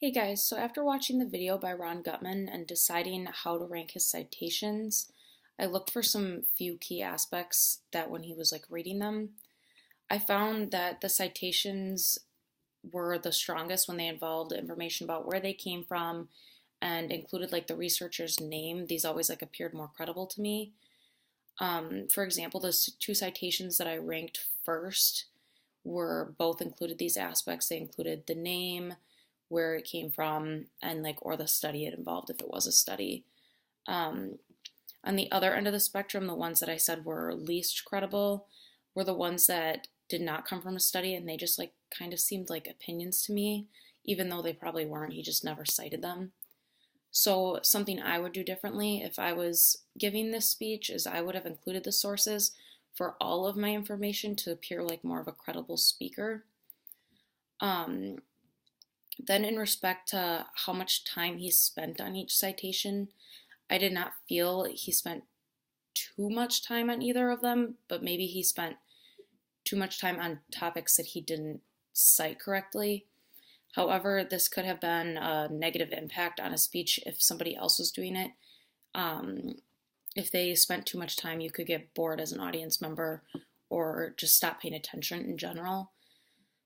Hey guys, so after watching the video by Ron Gutman and deciding how to rank his citations, I looked for some few key aspects that when he was reading them, I found that the citations were the strongest when they involved information about where they came from and included the researcher's name. These always appeared more credible to me. For example, the two citations that I ranked first were both included these aspects. They included the name, where it came from, and or the study it involved if it was a study. Um, on the other end of the spectrum, the ones that I said were least credible were the ones that did not come from a study, and they just kind of seemed like opinions to me, even though they probably weren't. He just never cited them. So something I would do differently if I was giving this speech is I would have included the sources for all of my information to appear like more of a credible speaker. Um, Then, in respect to how much time he spent on each citation, I did not feel he spent too much time on either of them, but maybe he spent too much time on topics that he didn't cite correctly. However, this could have been a negative impact on a speech if somebody else was doing it. If they spent too much time, you could get bored as an audience member or just stop paying attention in general.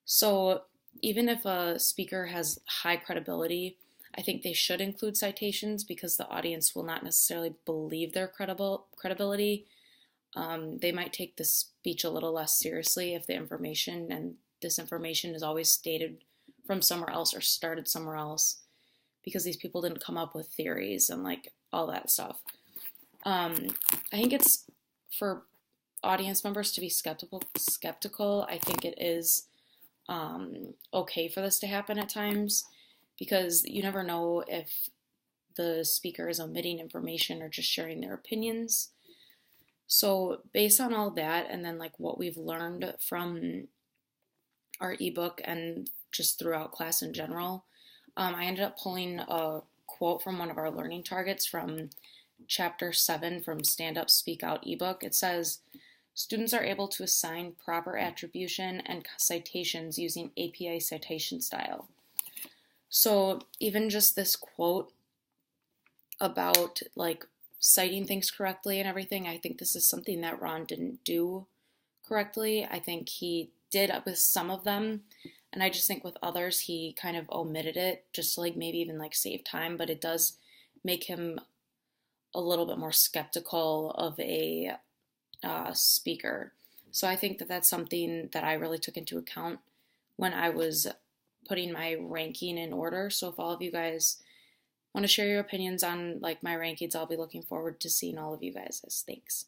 So, even if a speaker has high credibility, I think they should include citations because the audience will not necessarily believe their credibility. They might take the speech a little less seriously if the information and this information is always stated from somewhere else or started somewhere else because these people didn't come up with theories and all that stuff. I think it's for audience members to be skeptical. I think it is okay for this to happen at times because you never know if the speaker is omitting information or just sharing their opinions. So based on all that and then what we've learned from our ebook and just throughout class in general, I ended up pulling a quote from one of our learning targets from chapter 7 from Stand Up, Speak Out ebook. It says, students are able to assign proper attribution and citations using APA citation style. So even just this quote about citing things correctly and everything, I think this is something that Ron didn't do correctly. I think he did with some of them, and I just think with others he kind of omitted it just to maybe even save time, but it does make him a little bit more skeptical of a speaker. So I think that that's something that I really took into account when I was putting my ranking in order. So if all of you guys want to share your opinions on my rankings, I'll be looking forward to seeing all of you guys. Thanks.